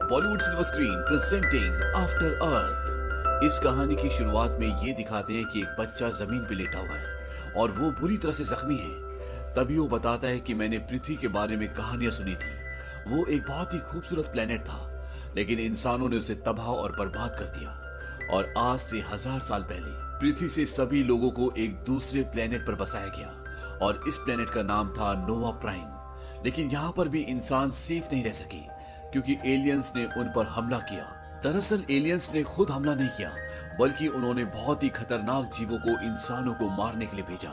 Bollywood silver screen presenting After Earth. इस कहानी की शुरुआत में ये दिखाते हैं कि एक बच्चा जमीन पे लेटा हुआ है और वो बुरी तरह से जख्मी है। तभी वो बताता है कि मैंने पृथ्वी के बारे में कहानियां सुनी थी। वो एक बहुत ही खूबसूरत प्लेनेट था, लेकिन इंसानों ने उसे तबाह और बर्बाद कर दिया। और आज से 1000 साल पहले पृथ्वी से सभी लोगों को एक दूसरे प्लेनेट पर बसाया गया और इस प्लेनेट का नाम था नोवा प्राइम। लेकिन यहाँ पर भी इंसान सेफ नहीं रह सके क्योंकि एलियंस ने उन पर हमला किया। दरअसल एलियंस ने खुद हमला नहीं किया, बल्कि उन्होंने बहुत ही खतरनाक जीवों को इंसानों को मारने के लिए भेजा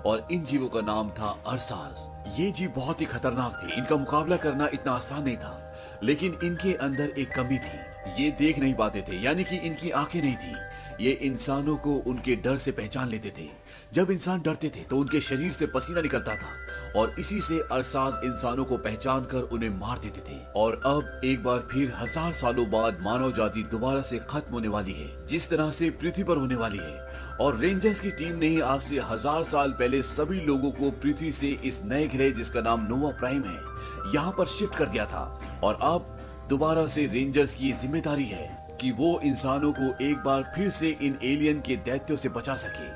और इन जीवों का नाम था अरसास। ये जीव बहुत ही खतरनाक थे, इनका मुकाबला करना इतना आसान नहीं था। लेकिन इनके अंदर एक कमी थी, ये देख नहीं पाते थे, यानी कि इनकी आंखें नहीं थी। ये इंसानों को उनके डर से पहचान लेते थे। जब इंसान डरते थे तो उनके शरीर से पसीना निकलता था और इसी से अरसास इंसानों को पहचान कर उन्हें मार देते थे। और अब एक बार फिर 1000 सालों बाद मानव जाति दोबारा से खत्म होने वाली है, जिस तरह से पृथ्वी पर होने वाली है। और रेंजर्स की टीम ने ही आज से 1000 साल पहले सभी लोगों को पृथ्वी से इस नए ग्रह जिसका नाम नोवा प्राइम है, यहाँ पर शिफ्ट कर दिया था। और अब दोबारा से रेंजर्स की जिम्मेदारी है कि वो इंसानों को एक बार फिर से इन एलियन के दैत्यों से बचा सके।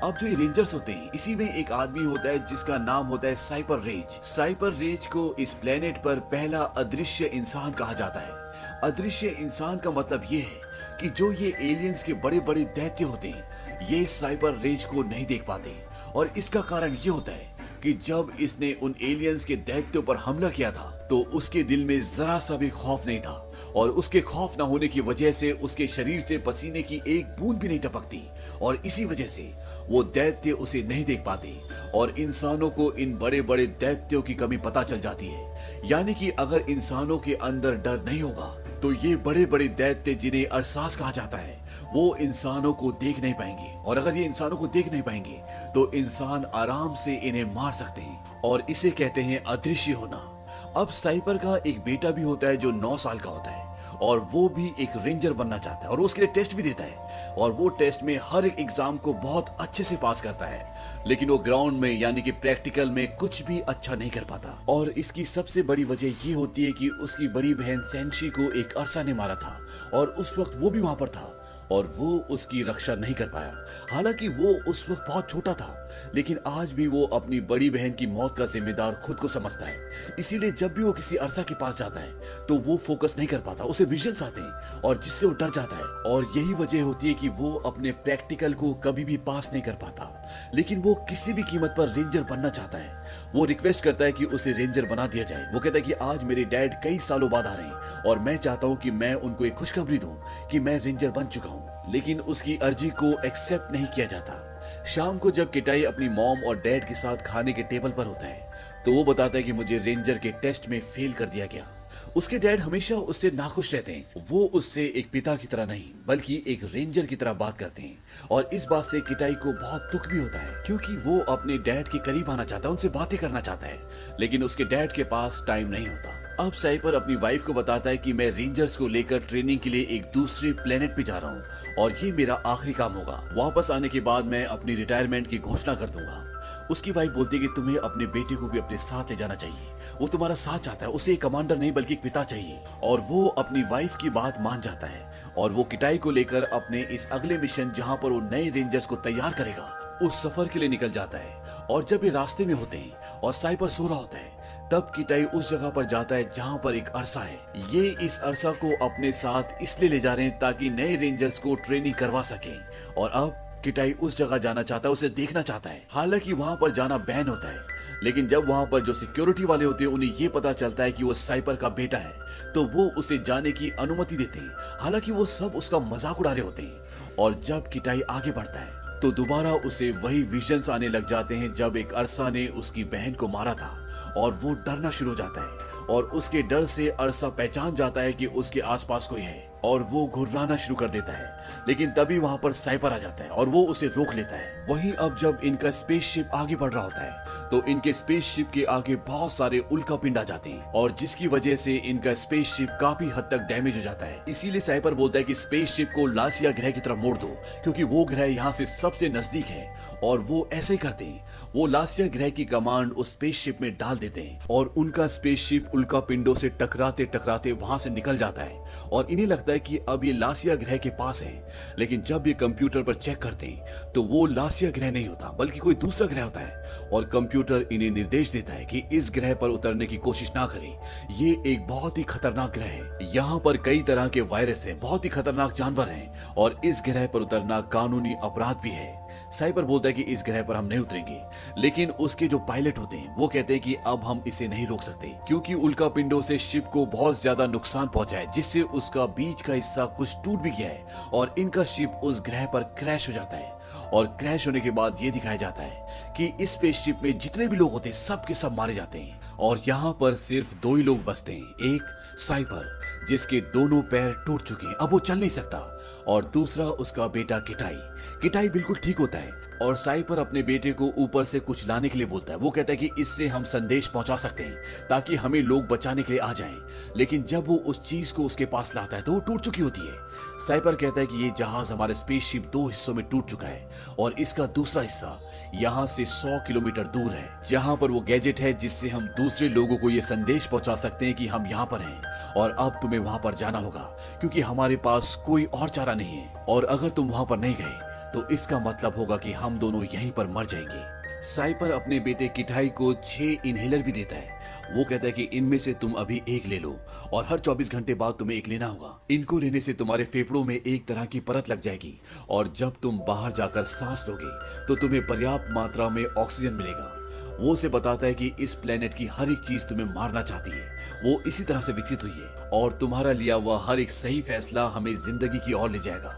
अब जो ये रेंजर्स होते हैं, इसी में एक आदमी होता है जिसका नाम होता है साइपर रेज। साइपर रेज को इस प्लेनेट पर पहला अदृश्य इंसान कहा जाता है। अदृश्य इंसान का मतलब ये है कि जो ये एलियंस के बड़े बड़े दैत्य होते हैं, ये साइपर रेज को नहीं देख पाते। और इसका कारण ये होता है कि जब इसने उन एलियंस के दैत्यों पर हमला किया था तो उसके दिल में जरा सा भी खौफ नहीं था और उसके खौफ न होने की वजह से उसके शरीर से पसीने की एक बूंद भी नहीं टपकती और इसी वजह से वो दैत्य उसे नहीं देख पाते और इंसानों को इन बड़े बड़े दैत्यों की कमी पता चल जाती है। यानी कि अगर इंसानों के अंदर डर नहीं होगा तो ये बड़े बड़े दैत्य जिन्हें अरसास कहा जाता है वो इंसानों को देख नहीं पाएंगे। और अगर ये इंसानों को देख नहीं पाएंगे तो इंसान आराम से इन्हें मार सकते हैं और इसे कहते हैं अदृश्य होना। अब साइपर का एक बेटा भी होता है जो 9 साल का होता है और वो भी एक रेंजर बनना चाहता है और उसके लिए टेस्ट भी देता है और वो टेस्ट में हर एक एग्जाम को बहुत अच्छे से पास करता है। लेकिन वो ग्राउंड में यानी कि प्रैक्टिकल में कुछ भी अच्छा नहीं कर पाता और इसकी सबसे बड़ी वजह ये होती है कि उसकी बड़ी बहन सेंशी को एक अरसा ने मारा था और उस वक्त वो भी वहां पर था और वो उसकी रक्षा नहीं कर पाया। हालांकि वो उस वक्त बहुत छोटा था, लेकिन आज भी वो अपनी बड़ी बहन की मौत का जिम्मेदार खुद को समझता है। इसीलिए जब भी वो किसी अरसा के पास जाता है तो वो फोकस नहीं कर पाता, उसे विजन्स आते हैं और जिससे वो डर जाता है। और यही वजह होती है कि वो अपने प्रैक्टिकल को कभी भी पास नहीं कर पाता। लेकिन वो किसी भी कीमत पर रेंजर बनना चाहता है। वो रिक्वेस्ट करता है कि उसे रेंजर बना दिया जाए। वो कहता है कि आज मेरे डैड कई सालों बाद आ रहे हैं और मैं चाहता हूँ कि मैं उनको एक खुशखबरी दूं कि मैं रेंजर बन चुका हूँ। लेकिन उसकी अर्जी को एक्सेप्ट नहीं किया जाता। शाम को जब किटाई अपनी मॉम और डैड के साथ खाने के टेबल पर होता है तो वो बताता है कि मुझे रेंजर के टेस्ट में फेल कर दिया गया। उसके डैड हमेशा उससे नाखुश रहते हैं। वो उससे एक पिता की तरह नहीं बल्कि एक रेंजर की तरह बात करते हैं और इस बात से किटाई को बहुत दुख भी होता है क्योंकि वो अपने डैड के करीब आना चाहता है, उनसे बातें करना चाहता है, लेकिन उसके डैड के पास टाइम नहीं होता। अब साइपर अपनी वाइफ को बताता है कि मैं रेंजर्स को लेकर ट्रेनिंग के लिए एक दूसरे प्लेनेट पे जा रहा हूँ और ये मेरा आखिरी काम होगा। वापस आने के बाद मैं अपनी रिटायरमेंट की घोषणा कर दूंगा। उसकी वाइफ बोलती है कि तुम्हें अपने बेटे को भी अपने साथ ले जाना चाहिए, वो तुम्हारा साथ चाहता है, उसे एक कमांडर नहीं बल्कि एक पिता चाहिए। और वो अपनी वाइफ की बात मान जाता है और वो किटाई को लेकर अपने इस अगले मिशन जहाँ पर वो नए रेंजर्स को तैयार करेगा उस सफर के लिए निकल जाता है। और जब ये रास्ते में होते हैं और साइपर सो रहा होता है तब किटाई उस जगह पर जाता है जहाँ पर एक अरसा है। ये इस अरसा को अपने साथ इसलिए ले जा रहे हैं ताकि नए रेंजर्स को ट्रेनिंग करवा सके। और अब किटाई उस जगह जाना चाहता है, उसे देखना चाहता है। हालांकि वहां पर जाना बैन होता है, लेकिन जब वहां पर जो सिक्योरिटी वाले होते हैं उन्हें ये पता चलता है कि वो साइपर का बेटा है तो वो उसे जाने की अनुमति देते हैं। हालांकि वो सब उसका मजाक उड़ा रहे होते हैं। और जब किटाई आगे बढ़ता है तो दोबारा उसे वही विजन्स आने लग जाते हैं जब एक अरसा ने उसकी बहन को मारा था और वो डरना शुरू हो जाता है और उसके डर से अरसा पहचान जाता है कि उसके आसपास कोई है और वो घुर्राना शुरू कर देता है। लेकिन तभी वहां पर साइपर आ जाता है और वो उसे रोक लेता है। वहीं अब जब इनका स्पेसशिप आगे बढ़ रहा होता है तो इनके स्पेसशिप के आगे बहुत सारे उल्का पिंड आ जाते हैं और जिसकी वजह से इनका स्पेसशिप काफी हद तक डैमेज हो जाता है। इसीलिए साइपर बोलता है कि स्पेसशिप को लासिया ग्रह की तरफ मोड़ दो क्योंकि वो ग्रह यहाँ से सबसे नजदीक है। और वो ऐसे ही करते हैं। वो लासिया ग्रह की कमांड उस स्पेसशिप में डाल देते हैं और उनका स्पेसशिप उल्का पिंडों से टकराते टकराते वहां से निकल जाता है और इन्हें लगता है कि अब ये लासिया ग्रह के पास है। लेकिन जब ये कंप्यूटर पर चेक करते हैं तो वो लासिया ग्रह नहीं होता बल्कि कोई दूसरा ग्रह होता है और कंप्यूटर इन्हें निर्देश देता है कि इस ग्रह पर उतरने की कोशिश ना करें। ये एक बहुत ही खतरनाक ग्रह है। यहाँ पर कई तरह के वायरस हैं, बहुत ही खतरनाक जानवर हैं और इस ग्रह पर उतरना कानूनी अपराध भी है। साइपर बोलता है कि इस ग्रह पर हम नहीं उतरेंगे, लेकिन उसके जो पायलट होते हैं वो कहते हैं कि अब हम इसे नहीं रोक सकते क्योंकि उल्का पिंडों से शिप को बहुत ज्यादा नुकसान पहुंचा है, जिससे उसका बीच का हिस्सा कुछ टूट भी गया है और इनका शिप उस ग्रह पर क्रैश हो जाता है। और क्रैश होने के बाद ये दिखाया जाता है कि इस स्पेसशिप में जितने भी लोग होते हैं सब के सब मारे जाते हैं और यहाँ पर सिर्फ दो ही लोग बचते हैं, एक साइपर जिसके दोनों पैर टूट चुके हैं, अब वो चल नहीं सकता, और दूसरा उसका बेटा किटाई। किटाई बिल्कुल ठीक होता है और साइपर अपने बेटे को ऊपर से कुछ लाने के लिए बोलता है। वो कहता है कि इससे हम संदेश पहुंचा सकते हैं ताकि हमें लोग बचाने के लिए आ जाएं। लेकिन जब वो उस चीज को उसके पास लाता है तो वो टूट चुकी होती है। साइपर कहता है कि ये जहाज हमारे स्पेसशिप दो हिस्सों में टूट चुका है और इसका दूसरा हिस्सा यहाँ से 100 किलोमीटर दूर है, जहाँ पर वो गैजेट है जिससे हम दूसरे लोगों को ये संदेश पहुंचा सकते हैं कि हम यहाँ पर हैं और अब तुम्हें वहां पर जाना होगा क्योंकि हमारे पास कोई और चारा नहीं है और अगर तुम वहां पर नहीं गए तो इसका मतलब होगा कि हम दोनों यहीं पर मर जाएंगे। साइपर अपने बेटे किटाई को 6 इनहेलर भी देता है। वो कहता है कि इनमें से तुम अभी एक ले लो और हर 24 घंटे बाद तुम्हें एक लेना होगा। इनको लेने से तुम्हारे फेफड़ों में एक तरह की परत लग जाएगी और जब तुम बाहर जाकर सांस लोगे तो तुम्हें पर्याप्त मात्रा में ऑक्सीजन मिलेगा। वो उसे बताता है कि इस प्लेनेट की हर एक चीज तुम्हें मारना चाहती है, वो इसी तरह से विकसित हुई है और तुम्हारा लिया हुआ हर एक सही फैसला हमें जिंदगी की ओर ले जाएगा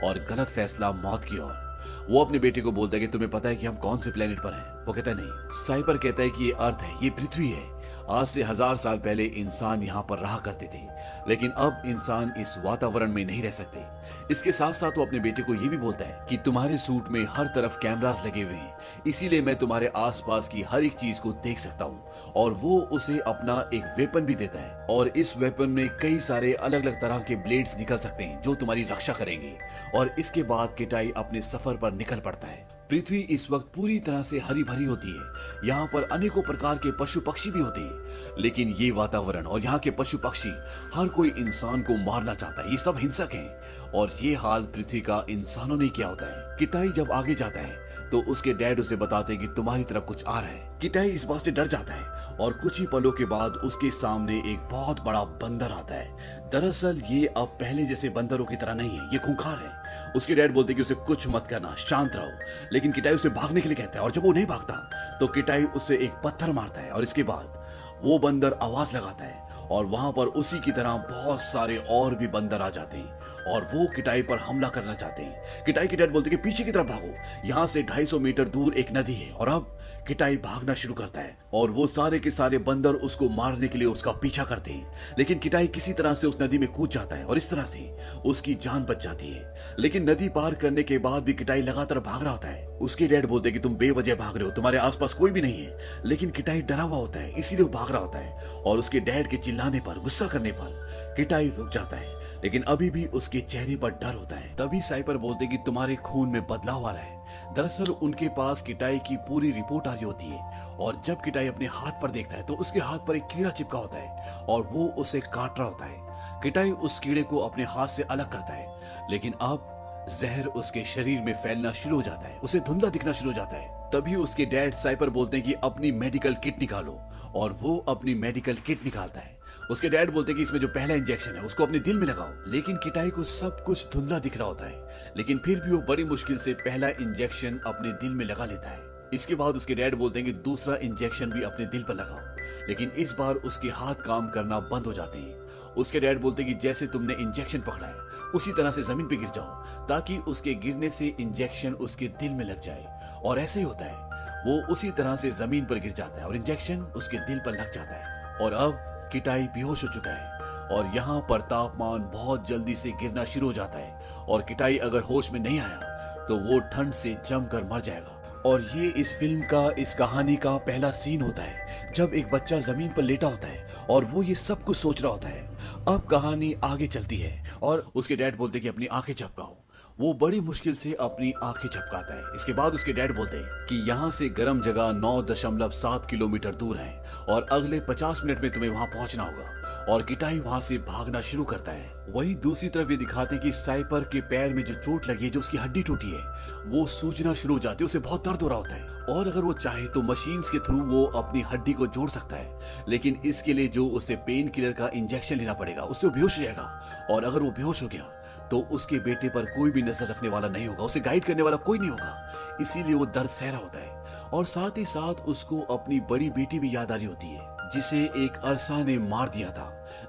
और गलत फैसला मौत की ओर। वो अपने बेटे को बोलता है कि तुम्हें पता है कि हम कौन से प्लेनेट पर हैं? वो कहता है नहीं। साइपर कहता है कि ये अर्थ है, ये पृथ्वी है। आज से 1000 साल पहले इंसान यहाँ पर रहा करते थे, लेकिन अब इंसान इस वातावरण में नहीं रह सकते। इसके साथ साथ वो अपने बेटे को ये भी बोलता है कि तुम्हारे सूट में हर तरफ कैमरास लगे हुए हैं, इसीलिए मैं तुम्हारे आसपास की हर एक चीज को देख सकता हूँ। और वो उसे अपना एक वेपन भी देता है और इस वेपन में कई सारे अलग अलग तरह के ब्लेड्स निकल सकते हैं जो तुम्हारी रक्षा करेंगे। और इसके बाद किटाई अपने सफर पर निकल पड़ता है। पृथ्वी इस वक्त पूरी तरह से हरी भरी होती है। यहाँ पर अनेकों प्रकार के पशु पक्षी भी होते हैं, लेकिन ये वातावरण और यहाँ के पशु पक्षी हर कोई इंसान को मारना चाहता है। ये सब हिंसक हैं और ये हाल पृथ्वी का इंसानों ने किया होता है। किटाई जब आगे जाता है तो उसके डैड उसे बताते हैं कि तुम्हारी तरफ कुछ आ रहा है। किटाई इस बात से डर जाता है और कुछ ही पलों के बाद उसके सामने एक बहुत बड़ा बंदर आता है। दरअसल ये अब पहले जैसे बंदरों की तरह नहीं है, ये खूंखार है। उसके डैड बोलते कि उसे कुछ मत करना, शांत रहो, लेकिन किटाई उसे भागने के लिए कहता है और जब वो नहीं भागता तो किटाई उससे एक पत्थर मारता है और इसके बाद वो बंदर आवाज लगाता है और वहां पर उसी की तरह बहुत सारे और भी बंदर आ जाते हैं और वो किटाई पर हमला करना चाहते हैं। किटाई के डैड बोलते हैं कि पीछे की तरफ भागो, यहाँ से 250 मीटर दूर एक नदी है। और अब किटाई भागना शुरू करता है और वो सारे के सारे बंदर उसको मारने के लिए उसका पीछा करते हैं, लेकिन किटाई किसी तरह से उस नदी में कूद जाता है और इस तरह से उसकी जान बच जाती है। लेकिन नदी पार करने के बाद भी किटाई लगातार भाग रहा होता है। उसके डैड बोलते हैं कि तुम बेवजह भाग रहे हो, तुम्हारे आसपास कोई भी नहीं है, लेकिन किटाई डरा हुआ होता है इसीलिए वो भाग रहा होता है। और उसके डैड के चिल्लाने पर, गुस्सा करने पर किटाई रुक जाता है, लेकिन अभी भी उसके चेहरे पर डर होता है। तभी साइपर बोलते कि तुम्हारे खून में बदलाव आ रहा है। दरअसल उनके पास किटाई की पूरी रिपोर्ट आ रही होती है और जब किटाई अपने हाथ पर देखता है तो उसके हाथ पर एक कीड़ा चिपका होता है और वो उसे काट रहा होता है। किटाई उस कीड़े को अपने हाथ से अलग करता है, लेकिन अब जहर उसके शरीर में फैलना शुरू हो जाता है, उसे धुंधला दिखना शुरू हो जाता है। तभी उसके डैड साइपर बोलते हैं कि अपनी मेडिकल किट निकालो और वो अपनी मेडिकल किट निकालता है। उसके डैड बोलते हैं कि इसमें जो पहला इंजेक्शन है उसको अपने दिल में लगाओ, लेकिन किटाई को सब कुछ धुंधला दिख रहा होता है, लेकिन फिर भी वो बड़ी मुश्किल से पहला इंजेक्शन अपने दिल में लगा लेता है। इसके बाद उसके डैड बोलते हैं कि दूसरा इंजेक्शन भी अपने दिल पर लगाओ, लेकिन इस बार उसके हाथ काम करना बंद हो जाते हैं। उसके डैड बोलते हैं कि जैसे तुमने इंजेक्शन पकड़ा है उसी तरह से जमीन पे गिर जाओ ताकि उसके गिरने से इंजेक्शन उसके दिल में लग जाए। और ऐसे ही होता है, वो उसी तरह से जमीन पर गिर जाता है और इंजेक्शन उसके दिल पर लग जाता है। और अब किटाई बेहोश हो चुका है और यहाँ पर तापमान बहुत जल्दी से गिरना शुरू हो जाता है और किटाई अगर होश में नहीं आया तो वो ठंड से जमकर मर जाएगा। और ये इस फिल्म का, इस कहानी का पहला सीन होता है जब एक बच्चा जमीन पर लेटा होता है और वो ये सब कुछ सोच रहा होता है। अब कहानी आगे चलती है और उसके डैड बोलते कि अपनी आंखें झपकाओ। वो बड़ी मुश्किल से अपनी आंखें झपकाता है। इसके बाद उसके डैड बोलते हैं कि यहाँ से गर्म जगह 9.7 किलोमीटर दूर है और अगले 50 मिनट में तुम्हें वहां पहुंचना होगा। और किटाई वहां से भागना शुरू करता है। वहीं दूसरी तरफ ये दिखाते हैं कि साइपर के पैर में जो चोट लगी है, जो उसकी हड्डी टूटी है, वो सूजना शुरू हो जाती है, उसे बहुत दर्द हो रहा होता है और अगर वो चाहे तो मशीन्स के थ्रू वो अपनी हड्डी को जोड़ सकता है, लेकिन इसके लिए जो उसे पेन किलर का इंजेक्शन लेना पड़ेगा, उससे वो बेहोश हो जाएगा। और अगर वो बेहोश हो गया तो उसके बेटे पर कोई भी नजर रखने वाला नहीं होगा, उसे गाइड करने वाला कोई नहीं होगा, इसीलिए वो दर्द सह रहा होता है। और साथ ही साथ उसको अपनी बड़ी बेटी भी याद आ रही होती है जिसे एक अरसा ने मार दिया था।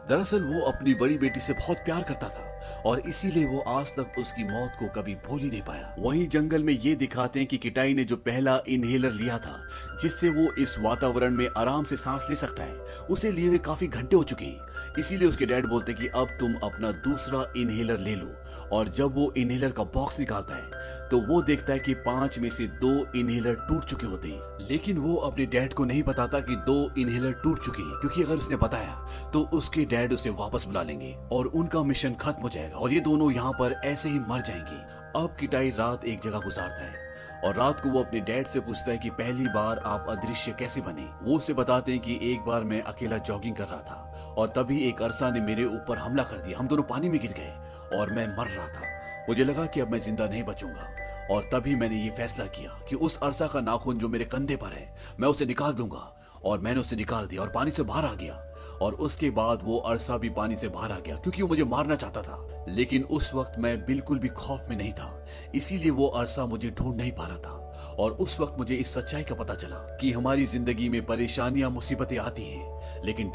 दरअसल वो अपनी बड़ी बेटी से बहुत प्यार करता था और इसीलिए वो आज तक उसकी मौत को कभी भूल ही नहीं पाया। वहीं जंगल में ये दिखाते हैं कि किटाई ने जो पहला इनहेलर लिया था जिससे वो इस वातावरण में आराम से सांस ले सकता है, उसे लिए हुए काफी घंटे हो चुके हैं। इसीलिए उसके डैड बोलते हैं कि अब तुम अपना दूसरा इनहेलर ले लो। और जब वो इनहेलर का बॉक्स निकालता है तो वो देखता है कि 5 में से 2 इनहेलर टूट चुके होते हैं, लेकिन वो अपने डैड को नहीं बताता कि 2 इनहेलर टूट चुके हैं, क्योंकि अगर उसने बताया तो उसके डैड उसे वापस बुला लेंगे और उनका मिशन खत्म हो जाएगा और ये दोनों यहाँ पर ऐसे ही मर जाएंगे। अब किटाई रात एक जगह गुजारता है और रात को वो अपने डैड से पूछता है कि पहली बार आप अदृश्य कैसे बने। वो उसे बताते हैं कि एक बार मैं अकेला जॉगिंग कर रहा था और तभी एक अरसा ने मेरे ऊपर हमला कर दिया, हम दोनों पानी में गिर गए और मैं मर रहा था। मुझे लगा कि अब मैं जिंदा नहीं बचूंगा और तभी मैंने ये फैसला किया कि उस अरसा का नाखून जो मेरे कंधे पर है मैं उसे निकाल दूंगा। और मैंने उसे निकाल दिया और पानी से बाहर आ गया और उसके बाद वो अरसा भी पानी से बाहर आ गया, क्योंकि वो मुझे मारना चाहता था। लेकिन उस वक्त मैं बिल्कुल भी खौफ में नहीं था, इसीलिए वो अरसा मुझे ढूंढ नहीं पा रहा था। और उस वक्त मुझे इस सच्चाई का पता चला कि हमारी जिंदगी में परेशानियां मुसीबतें आती हैं, लेकिन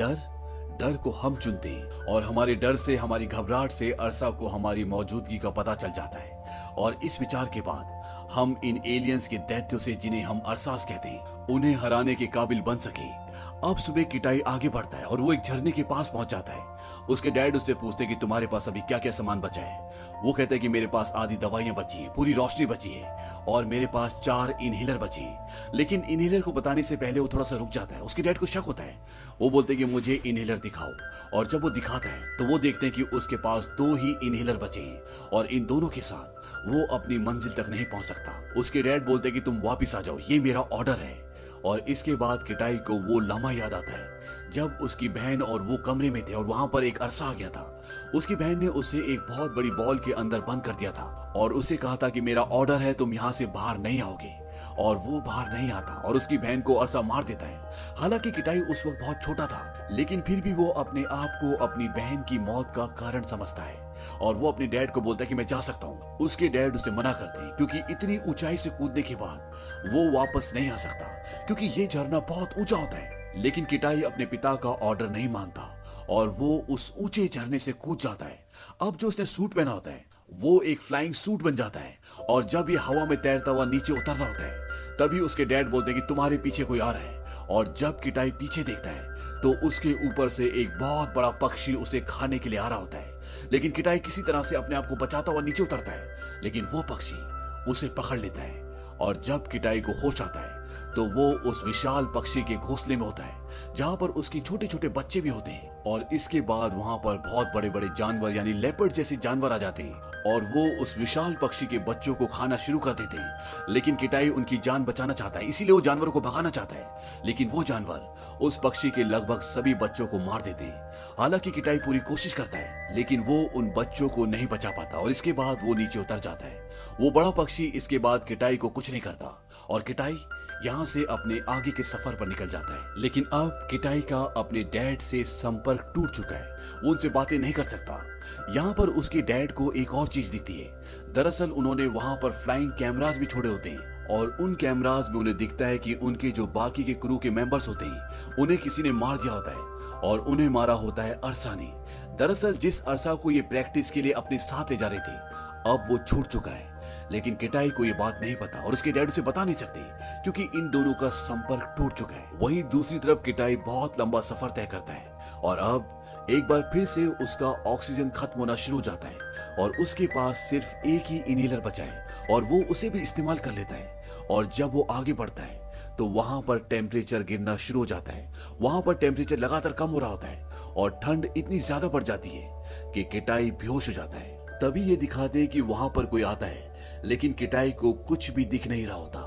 डर को हम चुनते हैं और हमारे डर से, हमारी घबराहट से अरसा को हमारी मौजूदगी का पता चल जाता है। और इस विचार के बाद हम इन एलियंस के दैत्यों से, जिन्हें हम अरसास कहते हैं, उन्हें हराने के काबिल बन सके। अब सुबह किटाई आगे बढ़ता है और वो एक झरने के पास पहुंच जाता है। उसके डैड उससे पूछते हैं कि तुम्हारे पास अभी क्या क्या सामान बचा है। वो कहता है कि मेरे पास आधी दवाइयां बची है, पूरी रोशनी बची है और मेरे पास 4 इनहेलर बचे हैं। लेकिन इनहेलर को बताने से पहले वो थोड़ा सा रुक जाता है। उसके डैड को शक होता है। वो बोलते हैं कि मुझे इनहेलर दिखाओ और जब वो दिखाता है तो वो देखते हैं कि उसके पास 2 ही इनहेलर बचे हैं और इन दोनों के साथ वो अपनी मंजिल तक नहीं पहुंच सकता। उसके डैड बोलते हैं कि तुम वापिस आ जाओ, ये मेरा ऑर्डर है। और इसके बाद किटाई को वो लम्हा याद आता है जब उसकी बहन और वो कमरे में थे और वहां पर एक अरसा आ गया था। उसकी बहन ने उसे एक बहुत बड़ी बॉल के अंदर बंद कर दिया था और उसे कहा था कि मेरा ऑर्डर है, तुम यहाँ से बाहर नहीं आओगे। और वो बाहर नहीं आता और उसकी बहन को अरसा मार देता है। हालांकि किटाई उस वक्त बहुत छोटा था, लेकिन फिर भी वो अपने आप को अपनी बहन की मौत का कारण समझता है और वो अपने डैड को बोलता है कि मैं जा सकता हूँ। उसके डैड उसे मना करते हैं क्योंकि इतनी ऊंचाई से कूदने के बाद वो वापस नहीं आ सकता, क्योंकि ये झरना बहुत ऊंचा होता है। लेकिन किटाई अपने पिता का ऑर्डर नहीं मानता और वो उस ऊंचे झरने से कूद जाता है। अब जो उसने सूट पहना होता है वो एक फ्लाइंग सूट बन जाता है और जब ये हवा में तैरता हुआ नीचे उतर रहा होता है तभी उसके डैड बोलते हैं कि तुम्हारे पीछे कोई आ रहा है। और जब किटाई पीछे देखता है तो उसके ऊपर से एक बहुत बड़ा पक्षी उसे खाने के लिए आ रहा होता है। लेकिन किटाई किसी तरह से अपने आप को बचाता हुआ नीचे उतरता है, लेकिन वो पक्षी उसे पकड़ लेता है। और जब किटाई को होश आता है तो वो उस विशाल पक्षी के घोंसले में होता है जहां पर उसके छोटे छोटे बच्चे भी होते हैं। और इसके बाद वहां पर बहुत बड़े बड़े जानवर यानी लेपर्ड जैसे जानवर आ जाते हैं और वो उस विशाल पक्षी के बच्चों को खाना शुरू कर देते हैं। लेकिन किटाई उनकी जान बचाना चाहता है, इसीलिए वो जानवरों को भगाना चाहता है, लेकिन वो जानवर उस पक्षी के लगभग सभी बच्चों को मार देते हैं। हालांकि किटाई पूरी कोशिश करता है, लेकिन वो उन बच्चों को नहीं बचा पाता और इसके बाद वो नीचे उतर जाता है। वो बड़ा पक्षी इसके बाद किटाई को कुछ नहीं करता और किटाई यहाँ से अपने आगे के सफर पर निकल जाता है। लेकिन अब किटाई का अपने डैड से संपर्क टूट चुका है, वो उनसे बातें नहीं कर सकता। यहाँ पर उसके डैड को एक और चीज दिखती है। दरअसल उन्होंने वहां पर फ्लाइंग कैमरास भी छोड़े होते हैं और उन कैमरास में उन्हें दिखता है कि उनके जो बाकी के क्रू के मेंबर्स होते हैं उन्हें किसी ने मार दिया होता है और उन्हें मारा होता है अरसा ने। दरअसल जिस अरसा को ये प्रैक्टिस के लिए अपने साथ ले जा रहे थे अब वो छूट चुका है, लेकिन किटाई को ये बात नहीं पता और उसके डैड उसे बता नहीं सकते क्योंकि इन दोनों का संपर्क टूट चुका है। वहीं दूसरी तरफ किटाई बहुत लंबा सफर तय करता है और अब एक बार फिर से उसका ऑक्सीजन खत्म होना शुरू हो जाता है और उसके पास सिर्फ एक ही इनहेलर बचा है और वो उसे भी इस्तेमाल कर लेता है। और जब वो आगे बढ़ता है तो वहां पर टेम्परेचर गिरना शुरू हो जाता है। वहां पर टेम्परेचर लगातार कम हो रहा होता है और ठंड इतनी ज्यादा बढ़ जाती है कि किटाई बेहोश हो जाता है। तभी ये दिखाते हैं कि वहां पर कोई आता है, लेकिन किटाई को कुछ भी दिख नहीं रहा होता।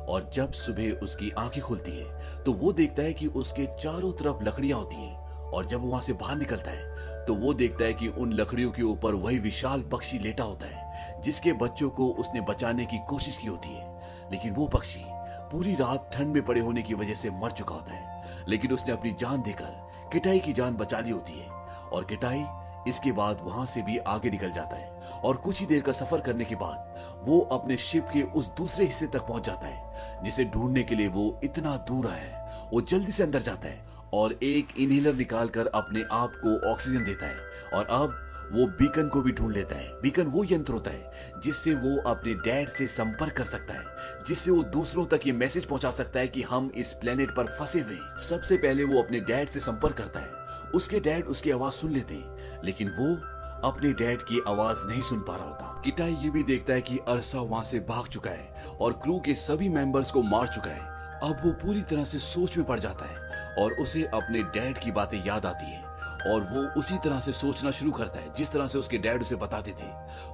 और जब सुबह उसकी आंखें खुलती है तो वो देखता है कि उसके चारों तरफ लकड़ियां होती हैं। और जब वो वहां से बाहर निकलता है तो वो देखता है कि उन लकड़ियों के ऊपर वही विशाल पक्षी लेटा होता है जिसके बच्चों को उसने बचाने की कोशिश की होती है। लेकिन वो पक्षी पूरी रात ठंड में पड़े होने की वजह से मर चुका होता है, लेकिन उसने अपनी जान देकर किटाई की जान बचा ली होती है। और किटाई इसके बाद वहां से भी आगे निकल जाता है और कुछ ही देर का सफर करने के बाद वो अपने शिप के उस दूसरे हिस्से तक पहुंच जाता है जिसे ढूंढने के लिए वो इतना दूर आया है। वो जल्दी से अंदर जाता है और एक इनहेलर निकालकर अपने आप को ऑक्सीजन देता है। और अब वो बीकन को भी ढूंढ लेता है। बीकन वो यंत्र होता है जिससे वो अपने डैड से संपर्क कर सकता है, जिससे वो दूसरों तक ये मैसेज पहुंचा सकता है कि हम इस प्लेनेट पर फंसे हुए हैं। सबसे पहले वो अपने डैड से संपर्क करता है। उसके डैड उसकी आवाज सुन लेते हैं, लेकिन वो अपने डैड की आवाज नहीं सुन पा रहा होता। किटाई ये भी देखता है कि अरसा वहां से भाग चुका है और क्रू के सभी मेंबर्स को मार चुका है। अब वो पूरी तरह से सोच में पड़ जाता है और उसे अपने डैड की बातें याद आती है और वो उसी तरह से सोचना शुरू करता है जिस तरह से उसके डैड उसे बताते थे।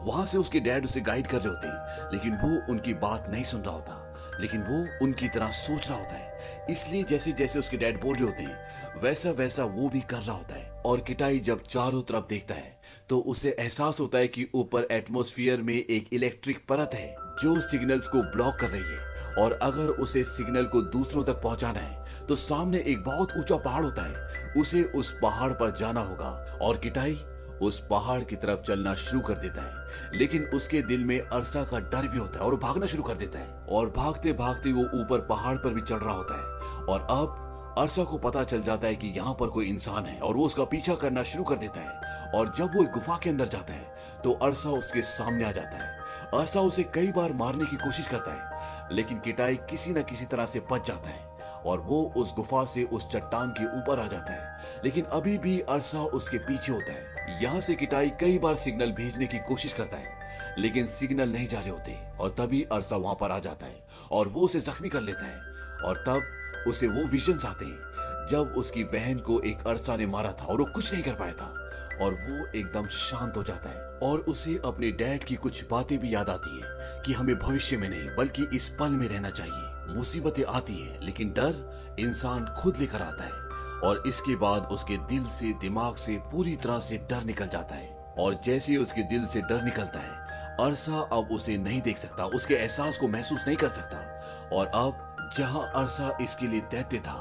वहां से उसके डैड उसे गाइड कर रहे होते हैं, लेकिन वो उनकी बात नहीं सुन रहा होता, लेकिन वो उनकी तरह सोच रहा होता है। इसलिए जैसे जैसे उसके डैड बोल रहे होते हैं वैसा वैसा वो भी कर रहा होता है। और किटाई जब चारों तरफ देखता है तो उसे एहसास होता है कि ऊपर एटमॉस्फेयर में एक इलेक्ट्रिक परत है जो सिग्नल्स को ब्लॉक कर रही है। और अगर उसे सिग्नल को दूसरों तक पहुंचाना है तो सामने एक बहुत ऊंचा पहाड़ होता है, उसे उस पहाड़ पर जाना होगा। और किटाई उस पहाड़ की तरफ चलना शुरू कर देता है, लेकिन उसके दिल में अरसा का डर भी होता है और वो भागना शुरू कर देता है। और भागते भागते वो ऊपर पहाड़ पर भी चढ़ रहा होता है। और अब अरसा को पता चल जाता है कि यहाँ पर कोई इंसान है और वो उसका पीछा करना शुरू कर देता है। और जब वो एक गुफा के अंदर जाता है तो अरसा उसके सामने आ जाता है। अरसा उसे कई बार मारने की कोशिश करता है, लेकिन किटाई किसी न किसी तरह से बच जाता है और वो उस गुफा से उस चट्टान के ऊपर आ जाता है। लेकिन अभी भी अरसा उसके पीछे होता है। यहाँ से किटाई कई बार सिग्नल भेजने की कोशिश करता है, लेकिन सिग्नल नहीं जा रहे होते। और तभी अरसा वहां पर आ जाता है और वो उसे जख्मी कर लेता है। और तब उसे वो विजन्स आते हैं जब उसकी बहन को एक अरसा ने मारा था और वो कुछ नहीं कर पाया था। और वो एकदम शांत हो जाता है और उसे अपने डैड की कुछ बातें भी याद आती है कि हमें भविष्य में नहीं बल्कि इस पल में रहना चाहिए। मुसीबतें आती है लेकिन डर इंसान खुद लेकर आता है। और इसके बाद उसके दिल से दिमाग से पूरी तरह से डर निकल जाता है। और जैसे उसके दिल से डर निकलता है अरसा अब उसे नहीं देख सकता, उसके एहसास को महसूस नहीं कर सकता। और अब जहां अरसा इसके लिए दैत्य था,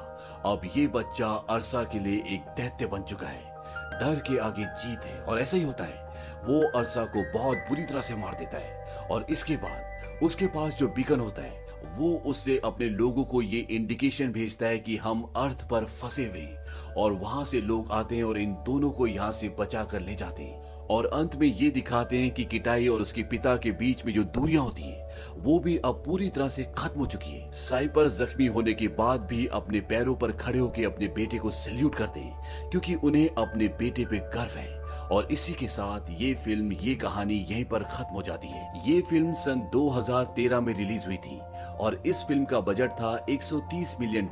अब ये बच्चा अरसा के लिए एक दैत्य बन चुका है। डर के आगे जीत है और ऐसा ही होता है। वो अरसा को बहुत बुरी तरह से मार देता है और इसके बाद उसके पास जो बीकन होता है वो उससे अपने लोगों को ये इंडिकेशन भेजता है कि हम अर्थ पर फंसे हुए हैं। और वहां से लोग आते हैं और इन दोनों को यहाँ से बचा कर ले जाते हैं। और अंत में ये दिखाते हैं कि किटाई और उसके पिता के बीच में जो दूरियां होती हैं वो भी अब पूरी तरह से खत्म हो चुकी है। साइपर जख्मी होने के बाद भी अपने पैरों पर खड़े होकर अपने बेटे को सैल्यूट करते हैं क्योंकि उन्हें अपने बेटे पे गर्व है। और इसी के साथ ये फिल्म, ये कहानी यहीं पर खत्म हो जाती है। ये फिल्म सन 2013 में रिलीज हुई थी और इस फिल्म का बजट था $130 मिलियन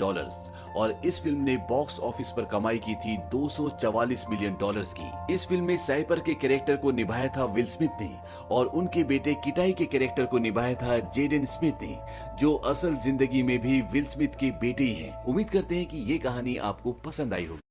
और इस फिल्म ने बॉक्स ऑफिस पर कमाई की थी $244 मिलियन की। इस फिल्म में साइपर के कैरेक्टर को निभाया था विल स्मिथ ने और उनके बेटे किटाई के कैरेक्टर को निभाया था जेडन स्मिथ ने, जो असल जिंदगी में भी विल स्मिथ के बेटे ही हैं। उम्मीद करते हैं कि ये कहानी आपको पसंद आई होगी।